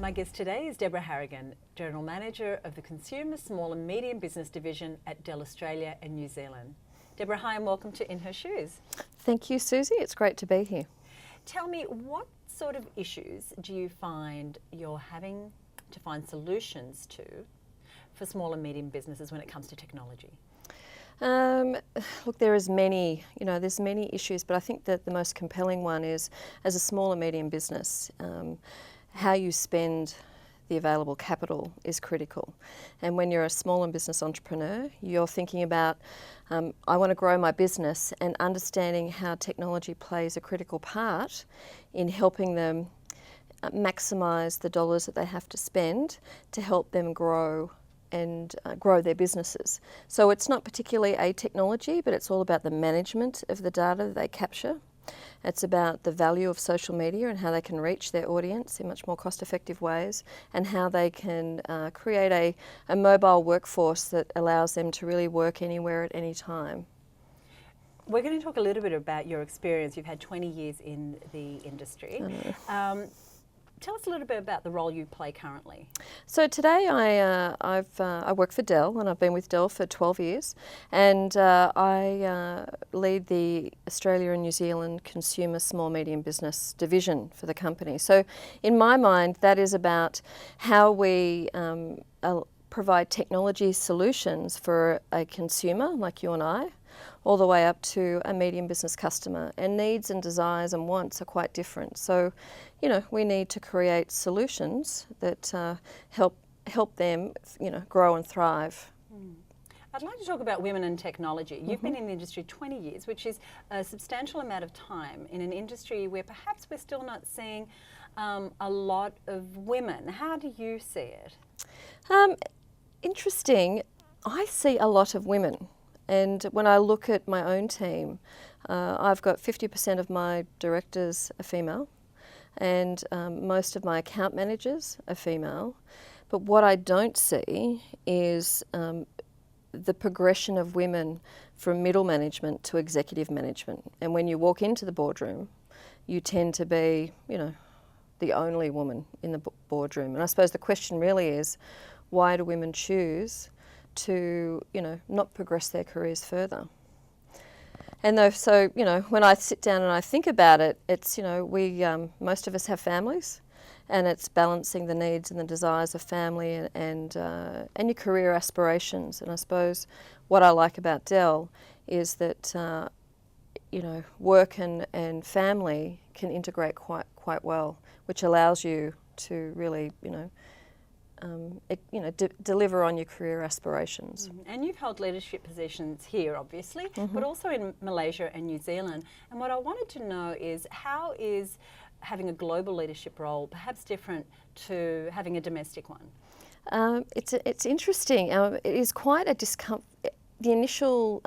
My guest today is Deborah Harrigan, General Manager of the Consumer Small and Medium Business Division at Dell Australia and New Zealand. Deborah, hi and welcome to In Her Shoes. Thank you, Susie. It's great to be here. Tell me, what sort of issues do you find you're having to find solutions to for small and medium businesses when it comes to technology? Look, there's many issues, but I think that the most compelling one is, as a small and medium business, how you spend the available capital is critical. And when you're a small and business entrepreneur, you're thinking about, I want to grow my business, and understanding how technology plays a critical part in helping them maximise the dollars that they have to spend to help them grow and grow their businesses. So it's not particularly a technology, but it's all about the management of the data that they capture. It's about the value of social media and how they can reach their audience in much more cost-effective ways, and how they can create a mobile workforce that allows them to really work anywhere at any time. We're going to talk a little bit about your experience. You've had 20 years in the industry. Tell us a little bit about the role you play currently. So today I work for Dell, and I've been with Dell for 12 years, and I lead the Australia and New Zealand Consumer Small Medium Business Division for the company. So in my mind, that is about how we provide technology solutions for a consumer like you and I, all the way up to a medium business customer, and needs and desires and wants are quite different. So, we need to create solutions that help them, grow and thrive. I'd like to talk about women and technology. You've been in the industry 20 years, which is a substantial amount of time in an industry where perhaps we're still not seeing a lot of women. How do you see it? Interesting. I see a lot of women. And when I look at my own team, I've got 50% of my directors are female, and most of my account managers are female. But what I don't see is the progression of women from middle management to executive management. And when you walk into the boardroom, you tend to be, the only woman in the boardroom. And I suppose the question really is, why do women choose to, not progress their careers further? And when I sit down and I think about it, it's, we, most of us have families, and it's balancing the needs and the desires of family and your career aspirations. And I suppose what I like about Dell is that, work and family can integrate quite well, which allows you to really, deliver on your career aspirations. And you've held leadership positions here, obviously, but also in Malaysia and New Zealand. And what I wanted to know is, how is having a global leadership role perhaps different to having a domestic one? It's interesting. It is quite a discomfort. The initial,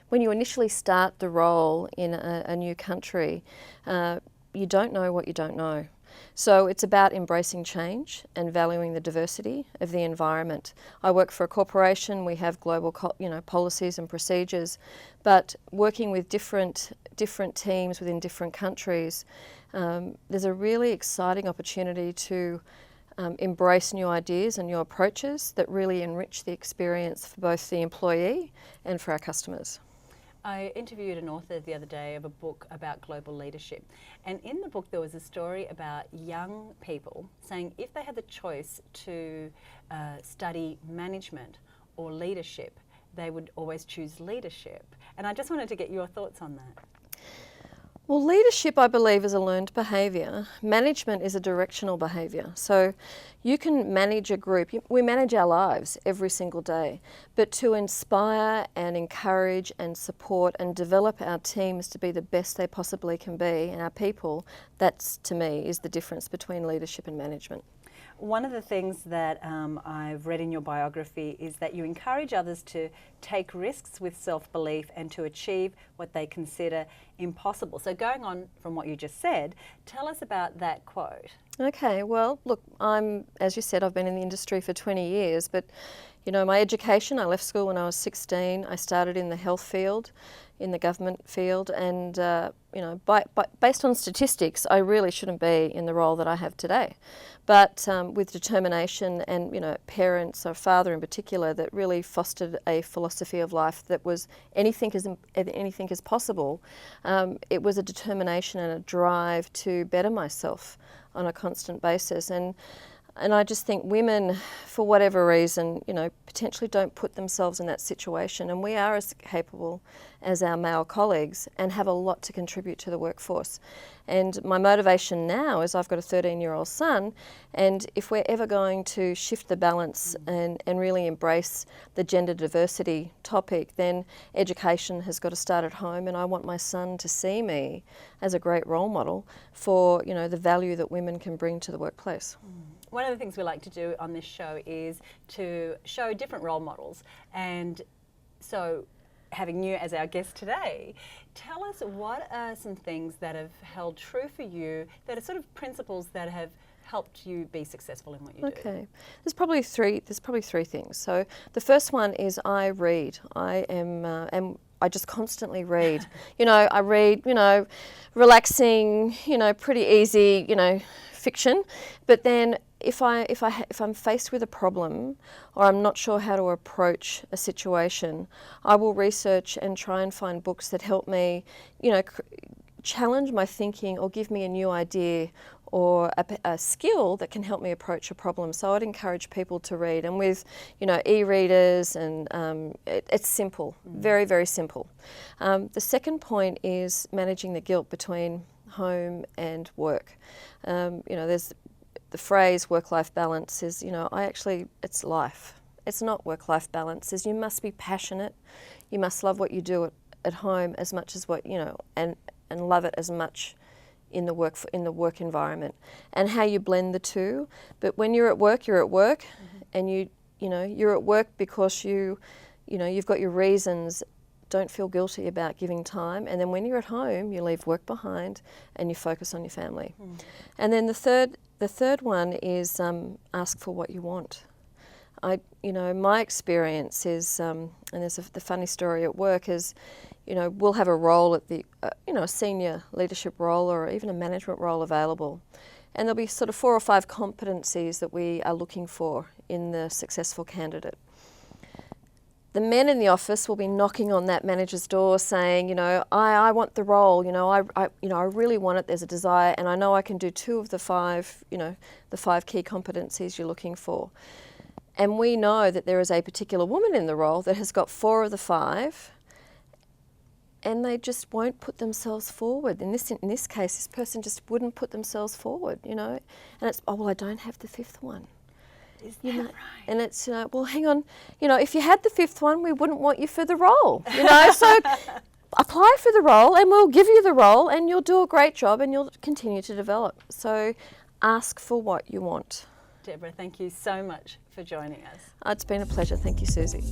when you initially start the role in a new country, you don't know what you don't know. So it's about embracing change and valuing the diversity of the environment. I work for a corporation. We have global, policies and procedures, but working with different teams within different countries, there's a really exciting opportunity to embrace new ideas and new approaches that really enrich the experience for both the employee and for our customers. I interviewed an author the other day of a book about global leadership, and in the book there was a story about young people saying if they had the choice to study management or leadership, they would always choose leadership. And I just wanted to get your thoughts on that. Well, leadership, I believe, is a learned behaviour. Management is a directional behaviour. So you can manage a group. We manage our lives every single day. But to inspire and encourage and support and develop our teams to be the best they possibly can be, and our people, that's, to me, is the difference between leadership and management. One of the things that I've read in your biography is that you encourage others to take risks with self-belief and to achieve what they consider impossible. So going on from what you just said, tell us about that quote. Okay, well, look, as you said, I've been in the industry for 20 years, but You know, my education, I left school when I was 16. I started in the health field, in the government field, and you know, based on statistics, I really shouldn't be in the role that I have today. But with determination and, you know, parents, or father in particular, that really fostered a philosophy of life that was anything is possible, it was a determination and a drive to better myself on a constant basis. And I just think women, for whatever reason, you know, potentially don't put themselves in that situation. And we are as capable as our male colleagues and have a lot to contribute to the workforce. And my motivation now is I've got a 13-year-old son, and if we're ever going to shift the balance and really embrace the gender diversity topic, then education has got to start at home, and I want my son to see me as a great role model for, you know, the value that women can bring to the workplace. One of the things we like to do on this show is to show different role models, and so having you as our guest today, tell us what are some things that have held true for you, that are sort of principles that have helped you be successful in what you do? Okay, there's probably three things. So the first one is I read. I just constantly read. You know, I read, you know, relaxing, you know, pretty easy, you know, fiction. But then if I'm faced with a problem, or I'm not sure how to approach a situation, I will research and try and find books that help me, you know, challenge my thinking or give me a new idea or a skill that can help me approach a problem. So I'd encourage people to read, and with, you know, e-readers, and it's simple, very, very simple. The second point is managing the guilt between home and work. You know, there's the phrase work-life balance is, you know, it's life. It's not work-life balance. Is you must be passionate, you must love what you do at home as much as what, you know, and love it as much in the work environment, and how you blend the two. But when you're at work, and you know, you're at work because you know, you've got your reasons. Don't feel guilty about giving time. And then when you're at home, you leave work behind and you focus on your family. And then the third one is ask for what you want. You know, my experience is, and there's the funny story at work is, you know, we'll have a role at the, you know, a senior leadership role or even a management role available. And there'll be sort of 4 or 5 competencies that we are looking for in the successful candidate. The men in the office will be knocking on that manager's door saying, you know, I want the role, you know, I really want it, there's a desire, and I know I can do 2 of the 5, you know, the 5 key competencies you're looking for. And we know that there is a particular woman in the role that has got 4 of the 5, and they just won't put themselves forward. In this case, this person just wouldn't put themselves forward, you know, and it's, oh, well, I don't have the 5th one. Is that right? And it's, well, hang on, you know, if you had the 5th one, we wouldn't want you for the role, you know, so apply for the role and we'll give you the role and you'll do a great job and you'll continue to develop. So ask for what you want. Deborah, thank you so much for joining us. It's been a pleasure. Thank you, Susie.